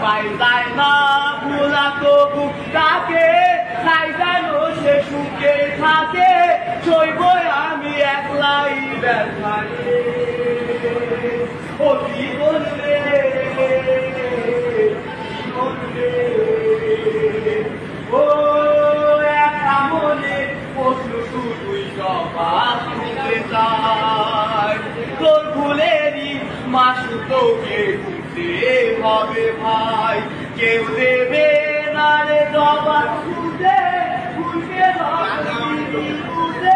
পাই যায় না ভোলা তবু তাকে তাই যেন সে সুখে থাকে সইব আমি একলাই ব্যথারে ও জীবন রে ও একা মনে প্রশ্ন শুধুই জবাব দিতে চায় তোর ভুলেরই মাসু তোকে বুঝতে হবে ভাই কেউ দেবে না রে জবাব খুঁজে খুঁজে বুঝে